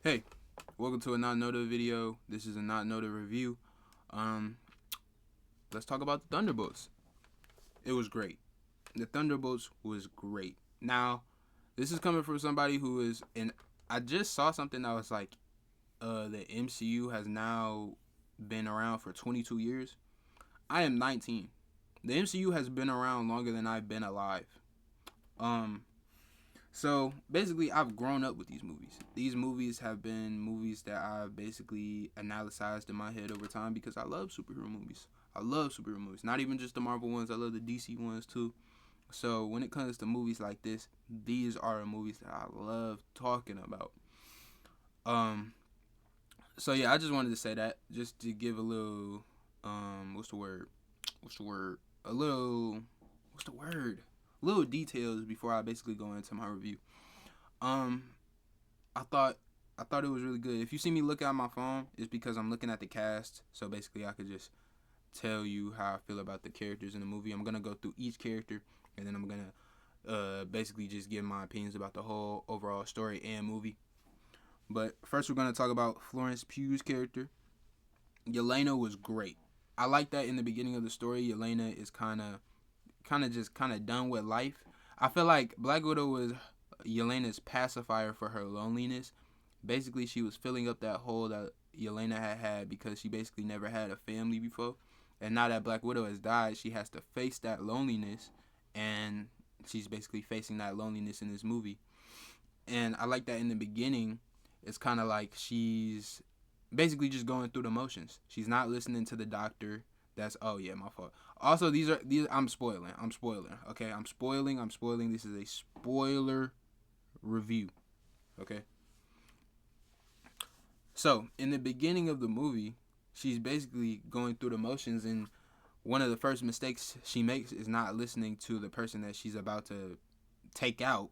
Hey, welcome to a not noted video. This is a not noted review. Um, let's talk about the Thunderbolts. It was great. The Thunderbolts was great. Now, this is coming from somebody who is, and I just saw something that was like, the MCU has now been around for 22 years. I am 19. The MCU has been around longer than I've been alive. Um, So basically, I've grown up with these movies. These movies have been movies that I've basically analyzed in my head over time because I love superhero movies. I love superhero movies. Not even just the Marvel ones. I love the DC ones too. So when it comes to movies like this, these are the movies that I love talking about. Um. So yeah, I just wanted to say that just to give a little what's the word? What's the word? A little what's the word? Little details before I basically go into my review. Um, I thought I thought it was really good. If you see me look at my phone, it's because I'm looking at the cast. So basically, I could just tell you how I feel about the characters in the movie. I'm gonna go through each character, and then I'm gonna basically just give my opinions about the whole overall story and movie. But first, we're gonna talk about Florence Pugh's character. Yelena was great. I like that in the beginning of the story. Yelena is kind of done with life. I feel like Black Widow was Yelena's pacifier for her loneliness. Basically, she was filling up that hole that Yelena had because she basically never had a family before. And now that Black Widow has died, she has to face that loneliness, and she's basically facing that loneliness in this movie. And I like that in the beginning, it's kind of like she's basically just going through the motions. She's not listening to the doctor. That's oh yeah, my fault. Also, these I'm spoiling. I'm spoiling. Okay, I'm spoiling. I'm spoiling. This is a spoiler review. Okay. So in the beginning of the movie, she's basically going through the motions, and one of the first mistakes she makes is not listening to the person that she's about to take out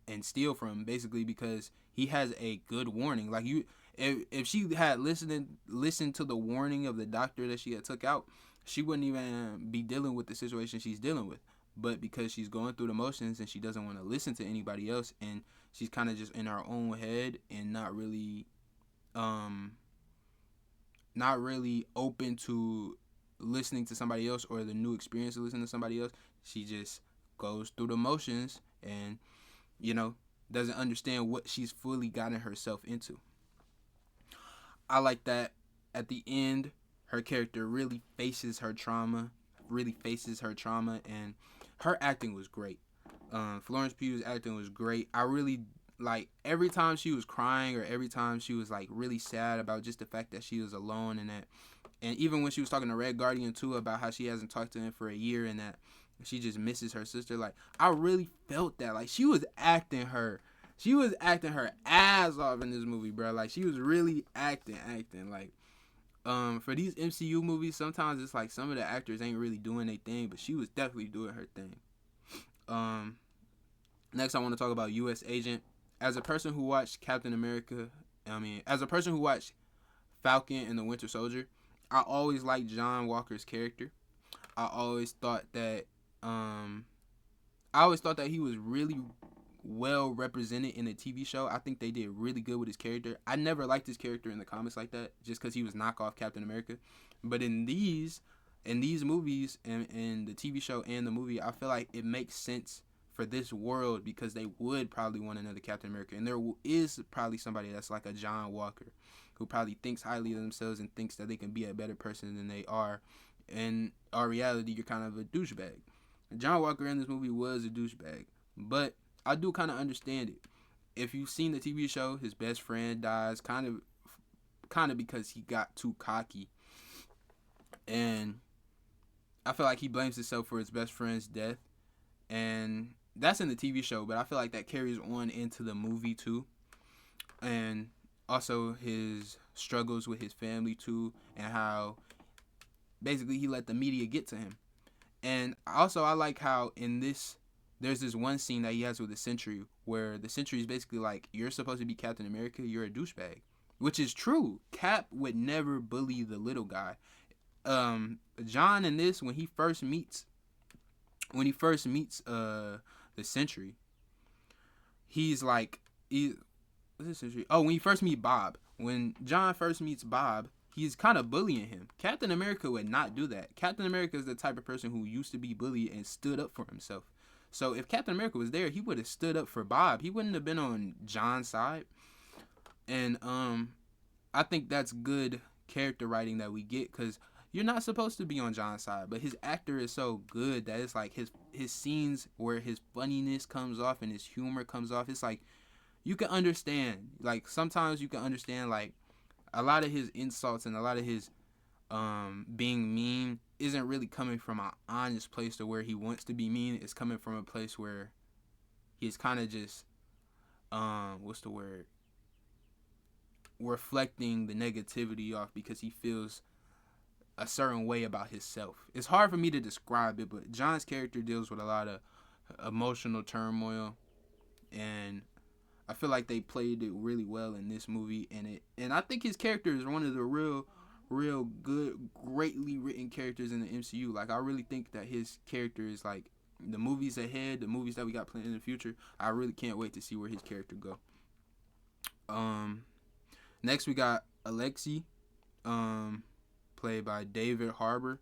and steal from, basically because he has a good warning. Like you, if she had listened to the warning of the doctor that she had took out, she wouldn't even be dealing with the situation she's dealing with. But because she's going through the motions and she doesn't want to listen to anybody else, and she's kind of just in her own head and um not really open to listening to somebody else or the new experience of listening to somebody else, she just goes through the motions and you know, doesn't understand what she's fully gotten herself into. I like that at the end, her character really faces her trauma, and her acting was great. Florence Pugh's acting was great. I really like every time she was crying or every time she was like really sad about just the fact that she was alone and that, and even when she was talking to Red Guardian too about how she hasn't talked to him for a year and that she just misses her sister. Like I really felt that. Like she was acting her ass off in this movie, bro. Like she was really acting. Like for these MCU movies, sometimes it's like some of the actors ain't really doing their thing, but she was definitely doing her thing. Um, Next, I want to talk about U.S. Agent. As a person who watched Captain America, as a person who watched Falcon and the Winter Soldier, I always liked John Walker's character. I always thought that um I always thought that he was really well represented in the TV show. I think they did really good with his character. I never liked his character in the comics like that, just because he was knockoff Captain America. But in these movies and in the TV show and the movie, I feel like it makes sense for this world because they would probably want another Captain America, and there is probably somebody that's like a John Walker, who probably thinks highly of themselves and thinks that they can be a better person than they are. In our reality, you're kind of a douchebag. John Walker in this movie was a douchebag, but I do kind of understand it. If you've seen the TV show, his best friend dies kind of because he got too cocky, and I feel like he blames himself for his best friend's death, and that's in the TV show, but I feel like that carries on into the movie too, and also his struggles with his family too, and how basically he let the media get to him. And also, I like how in this, there's this one scene that he has with the Sentry where the Sentry is basically like, "You're supposed to be Captain America. You're a douchebag," which is true. Cap would never bully the little guy. John in this, when he first meets the Sentry, he's like, what's this century? Oh, when you first meet Bob. When John first meets Bob, he's kind of bullying him. Captain America would not do that. Captain America is the type of person who used to be bullied and stood up for himself. So if Captain America was there, he would have stood up for Bob. He wouldn't have been on John's side. And I think that's good character writing that we get, because you're not supposed to be on John's side, but his actor is so good that it's like his scenes where his funniness comes off and his humor comes off. It's like you can understand. Like sometimes you can understand like a lot of his insults and a lot of his being mean isn't really coming from an honest place to where he wants to be mean. It's coming from a place where he's kind of just what's the word? Reflecting the negativity off because he feels a certain way about himself. It's hard for me to describe it, but John's character deals with a lot of emotional turmoil, and I feel like they played it really well in this movie. And I think his character is one of the real good, greatly written characters in the MCU. Like I really think that his character is like the movies ahead, the movies that we got planned in the future. I really can't wait to see where his character go. Next we got Alexei, played by David Harbour.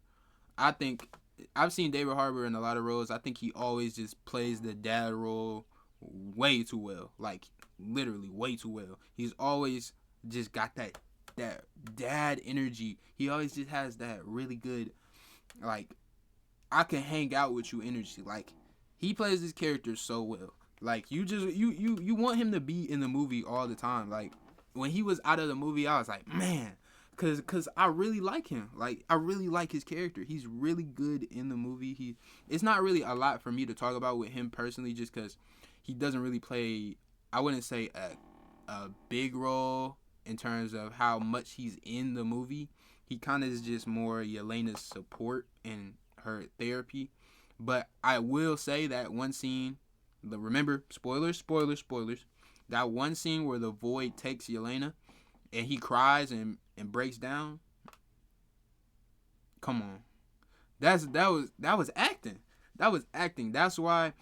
I think I've seen David Harbour in a lot of roles. I think he always just plays the dad role way too well. Like literally way too well. He's always just got that dad energy. He always just has that really good, like, I can hang out with you energy. Like he plays his character so well. Like you want him to be in the movie all the time. Like when he was out of the movie, I was like, man, cause I really like him. Like I really like his character. He's really good in the movie. It's not really a lot for me to talk about with him personally, just cause he doesn't really play, I wouldn't say a big role in terms of how much he's in the movie. He kind of is just more Yelena's support and her therapy. But I will say that one scene, remember, spoilers, that one scene where the Void takes Yelena and he cries and breaks down. Come on. That was acting. That was acting. That's why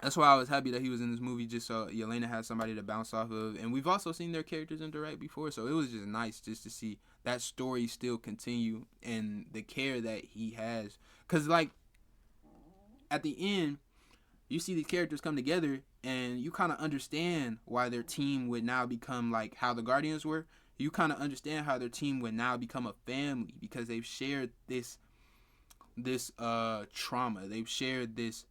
I was happy that he was in this movie, just so Yelena has somebody to bounce off of. And we've also seen their characters interact before, so it was just nice just to see that story still continue and the care that he has. Because, like, at the end, you see these characters come together and you kind of understand why their team would now become like how the Guardians were. You kind of understand how their team would now become a family because they've shared this trauma. They've shared this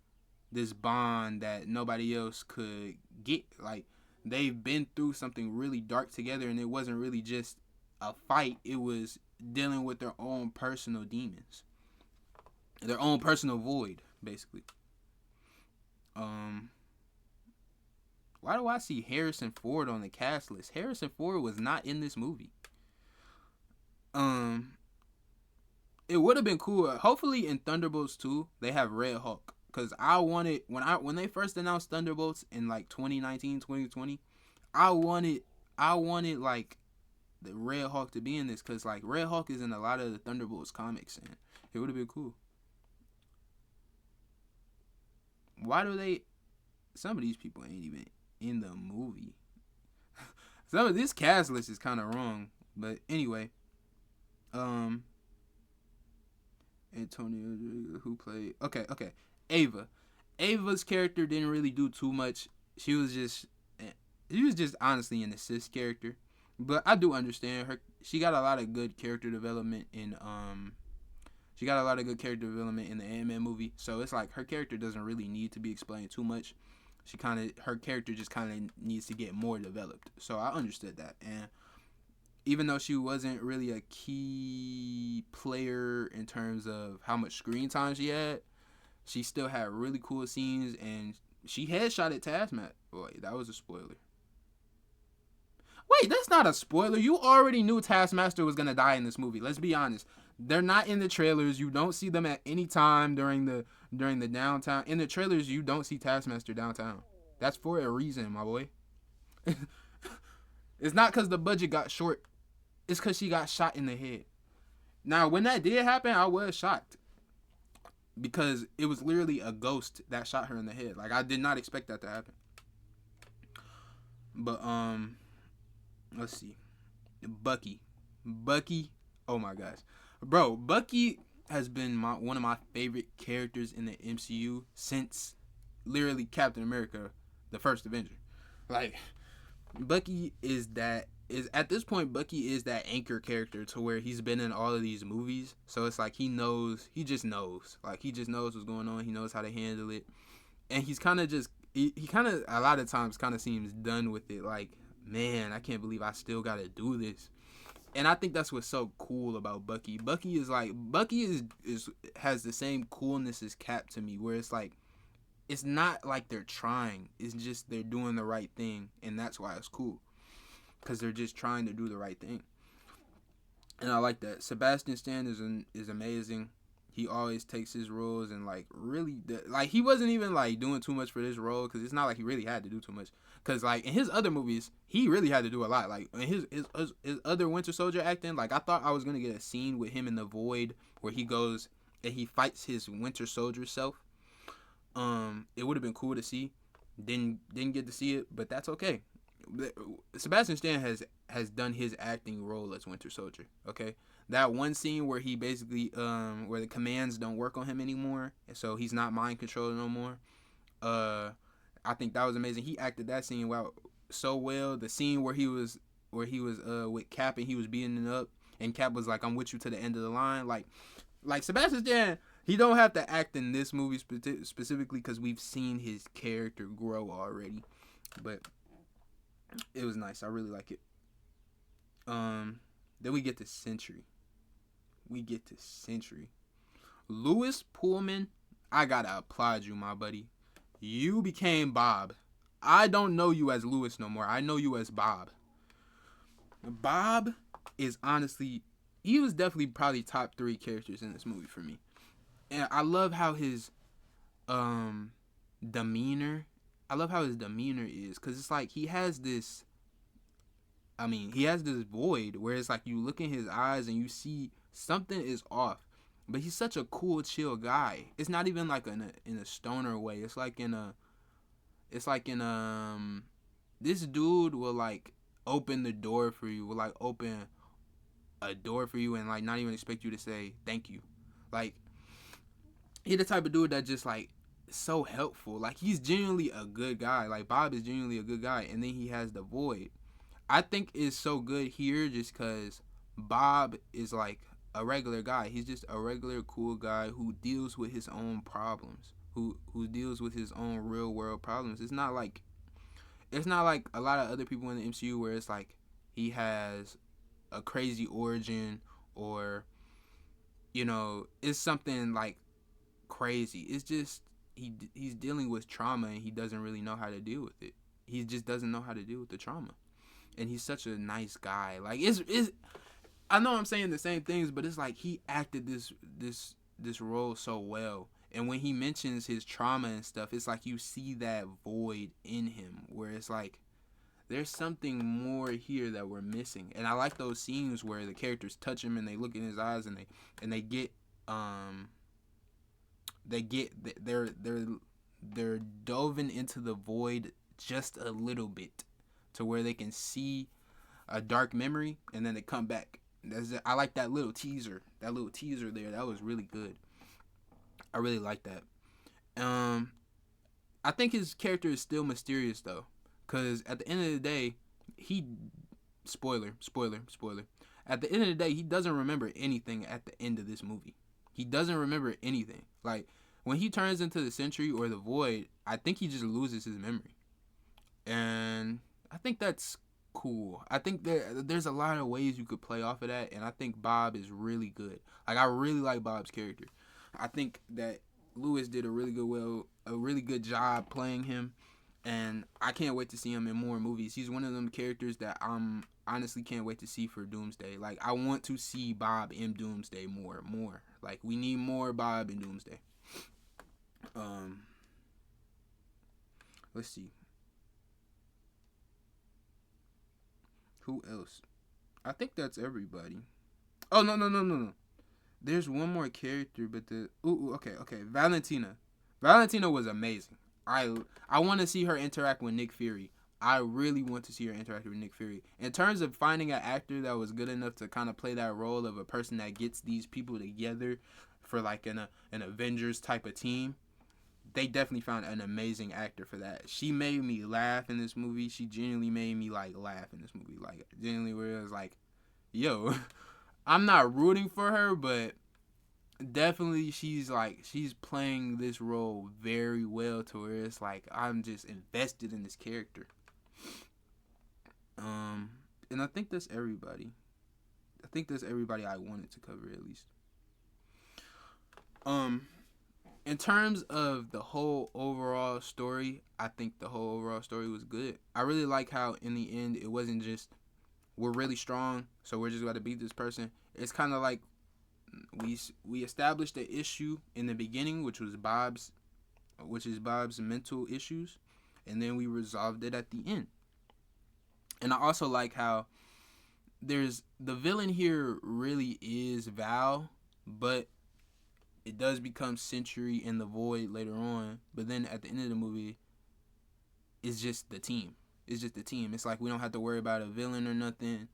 bond that nobody else could get. Like they've been through something really dark together, and it wasn't really just a fight. It was dealing with their own personal demons, their own personal void, basically. Why do I see Harrison Ford on the cast list? Harrison Ford was not in this movie. It would have been cool. Hopefully in Thunderbolts 2, they have Red Hulk. Cause I wanted when they first announced Thunderbolts in like 2019, 2020, I wanted like the Red Hulk to be in this, cause like Red Hulk is in a lot of the Thunderbolts comics, and it would have been cool. Why do they? Some of these people ain't even in the movie. Some of this cast list is kind of wrong, but anyway, Antonio, who played? Okay. Ava. Ava's character didn't really do too much. She was just honestly an assist character, but I do understand her. She got a lot of good character development in the Ant-Man movie. So it's like her character doesn't really need to be explained too much. Her character just kind of needs to get more developed. So I understood that. And even though she wasn't really a key player in terms of how much screen time she had, she still had really cool scenes, and she headshot at Taskmaster. Wait, that was a spoiler. Wait, that's not a spoiler. You already knew Taskmaster was gonna die in this movie. Let's be honest. They're not in the trailers. You don't see them at any time during the downtown. In the trailers, you don't see Taskmaster downtown. That's for a reason, my boy. It's not because the budget got short. It's because she got shot in the head. Now, when that did happen, I was shocked. Because it was literally a ghost that shot her in the head. Like, I did not expect that to happen. But let's see. Bucky. Bucky. Oh my gosh, bro. Bucky has been one of my favorite characters in the MCU since literally Captain America, the first Avenger. Like Bucky is at this point Bucky is that anchor character to where he's been in all of these movies. So it's like he just knows. Like he just knows what's going on. He knows how to handle it. And he's kind of just he kind of a lot of times kind of seems done with it. Like, man, I can't believe I still got to do this. And I think that's what's so cool about Bucky. Bucky is has the same coolness as Cap to me, where it's like it's not like they're trying. It's just they're doing the right thing, and that's why it's cool. Because they're just trying to do the right thing, and I like that. Sebastian Stan is amazing. He always takes his roles and like really like he wasn't even like doing too much for this role because it's not like he really had to do too much. Because like in his other movies, he really had to do a lot. Like in his other Winter Soldier acting, like I thought I was gonna get a scene with him in the Void where he goes and he fights his Winter Soldier self. It would have been cool to see. Didn't get to see it, but that's okay. Sebastian Stan has done his acting role as Winter Soldier. Okay, that one scene where he basically where the commands don't work on him anymore, and so he's not mind controlled no more. I think that was amazing. He acted that scene so well. The scene where he was with Cap and he was beating it up, and Cap was like, "I'm with you to the end of the line." Like Sebastian Stan, he don't have to act in this movie specifically because we've seen his character grow already, but it was nice. I really like it. Then we get to Sentry. Lewis Pullman, I gotta applaud you, my buddy. You became Bob. I don't know you as Lewis no more. I know you as Bob. Bob is honestly, he was definitely probably top 3 characters in this movie for me. And I love how his demeanor is, because it's like he has this void where it's like you look in his eyes and you see something is off, but he's such a cool, chill guy. It's not even like in a stoner way. It's like in this dude will like open the door for you, will like open a door for you and like not even expect you to say thank you. Like he the type of dude that just like so helpful. Like he's genuinely a good guy. Like Bob is genuinely a good guy, and then he has the void. I think it's so good here just because Bob is like a regular guy. He's just a regular cool guy who deals with his own problems, who deals with his own real world problems. It's not like a lot of other people in the MCU where it's like he has a crazy origin or it's something like crazy. It's just he's dealing with trauma and he doesn't really know how to deal with it. He just doesn't know how to deal with the trauma. And he's such a nice guy. Like it's I know I'm saying the same things, but it's like he acted this role so well. And when he mentions his trauma and stuff, it's like you see that void in him where it's like there's something more here that we're missing. And I like those scenes where the characters touch him and they look in his eyes and they get they're delving into the void just a little bit to where they can see a dark memory and then they come back. I like that little teaser there. That was really good. I really like that. I think his character is still mysterious though, because at the end of the day, spoiler. At the end of the day, he doesn't remember anything at the end of this movie. He doesn't remember anything. Like when he turns into the Sentry or the Void, I think he just loses his memory, and I think that's cool. I think there's a lot of ways you could play off of that, and I think Bob is really good. Like I really like Bob's character. I think that Lewis did a really good job playing him, and I can't wait to see him in more movies. He's one of them characters that I'm honestly can't wait to see for Doomsday. Like I want to see Bob in Doomsday more. Like we need more Bob in Doomsday. Let's see. Who else? I think that's everybody. Oh no. There's one more character, but okay. Valentina was amazing. I want to see her interact with Nick Fury. I really want to see her interact with Nick Fury. In terms of finding an actor that was good enough to kind of play that role of a person that gets these people together for like an Avengers type of team, they definitely found an amazing actor for that. She made me laugh in this movie. She genuinely made me like laugh in this movie. Like genuinely, where it was like, yo, I'm not rooting for her, but definitely she's playing this role very well to where it's like I'm just invested in this character. And I think that's everybody. I think that's everybody I wanted to cover at least. In terms of the whole overall story, I think the whole overall story was good. I really like how in the end it wasn't just we're really strong, so we're just about to beat this person. It's kind of like we established the issue in the beginning, which is Bob's mental issues, and then we resolved it at the end. And I also like how there's the villain here really is Val, but it does become Sentry and the Void later on. But then at the end of the movie, it's just the team. It's just the team. It's like we don't have to worry about a villain or nothing.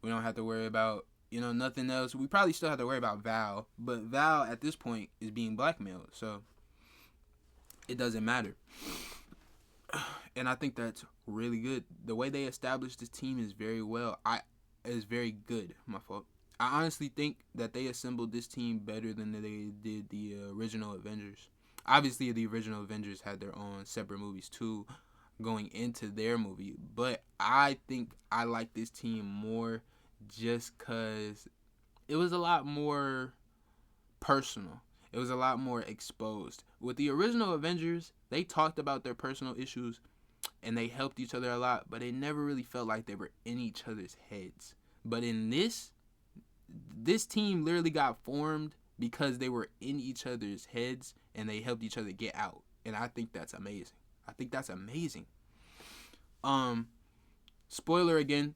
We don't have to worry about, nothing else. We probably still have to worry about Val, but Val at this point is being blackmailed, so it doesn't matter. And I think that's really good. The way they established this team is very good. My fault. I honestly think that they assembled this team better than they did the original Avengers. Obviously, the original Avengers had their own separate movies too, going into their movie. But I think I like this team more just because it was a lot more personal. It was a lot more exposed. With the original Avengers, they talked about their personal issues and they helped each other a lot, but it never really felt like they were in each other's heads. But in this team literally got formed because they were in each other's heads and they helped each other get out. And I think that's amazing. Spoiler again.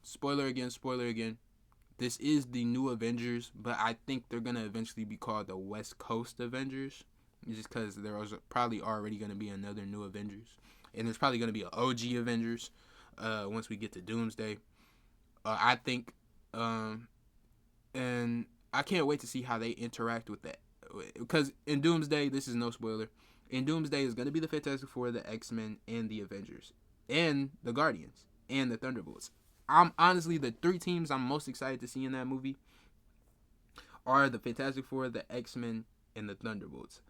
This is the new Avengers, but I think they're going to eventually be called the West Coast Avengers. Just because there was probably already going to be another new Avengers. And there's probably going to be an OG Avengers once we get to Doomsday. I think, and I can't wait to see how they interact with that. Because in Doomsday, this is no spoiler. In Doomsday, it's going to be the Fantastic Four, the X-Men, and the Avengers. And the Guardians. And the Thunderbolts. I'm honestly, the three teams I'm most excited to see in that movie are the Fantastic Four, the X-Men, and the Thunderbolts.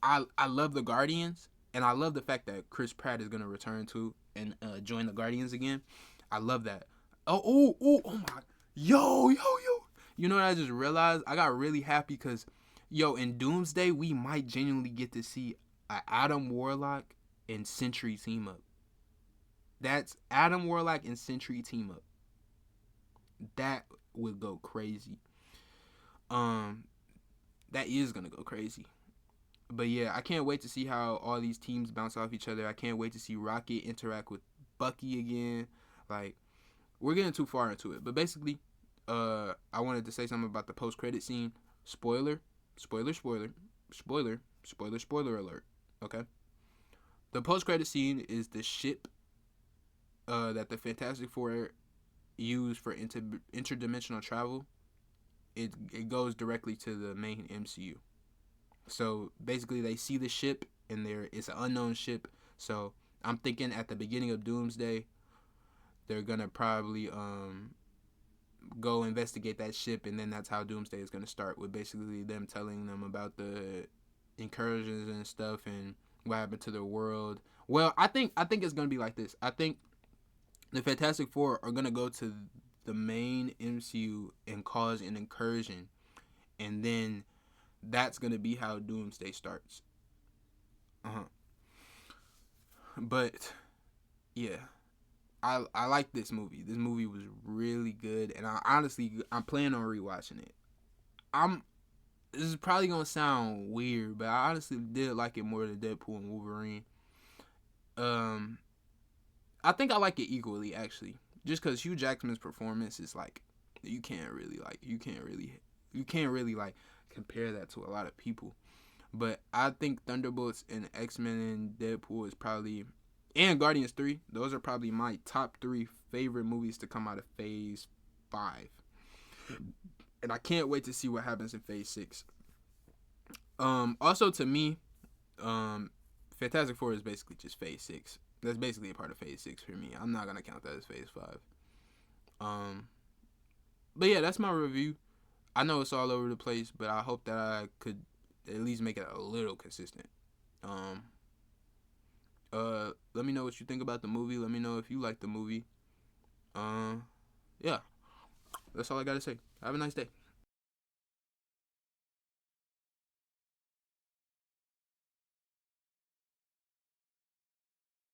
I love the Guardians, and I love the fact that Chris Pratt is going to return to and join the Guardians again. I love that. Oh my. Yo. You know what I just realized? I got really happy because, in Doomsday, we might genuinely get to see an Adam Warlock and Sentry team up. That's Adam Warlock and Sentry team up. That would go crazy. That is going to go crazy. But yeah, I can't wait to see how all these teams bounce off each other. I can't wait to see Rocket interact with Bucky again. Like, we're getting too far into it. But basically, I wanted to say something about the post-credit scene. Spoiler alert. Okay? The post-credit scene is the ship that the Fantastic Four use for interdimensional travel. It goes directly to the main MCU. So basically, they see the ship, and it's an unknown ship. So I'm thinking at the beginning of Doomsday, they're gonna probably go investigate that ship, and then that's how Doomsday is gonna start, with basically them telling them about the incursions and stuff and what happened to their world. Well, I think it's gonna be like this. I think the Fantastic Four are gonna go to the main MCU and cause an incursion, and then that's gonna be how Doomsday starts. But yeah, I like this movie. This movie was really good, and I'm planning on rewatching it. This is probably gonna sound weird, but I honestly did like it more than Deadpool and Wolverine. I think I like it equally, actually, just because Hugh Jackman's performance is like you can't really compare that to a lot of people. But I think Thunderbolts and X-Men and Deadpool is probably and Guardians 3. Those are probably my top 3 favorite movies to come out of Phase 5. And I can't wait to see what happens in Phase 6. Also to me, Fantastic Four is basically just Phase 6. That's basically a part of Phase 6 for me. I'm not gonna count that as Phase 5. But yeah, that's my review. I know it's all over the place, but I hope that I could at least make it a little consistent. Let me know what you think about the movie. Let me know if you like the movie. Yeah, that's all I gotta say. Have a nice day.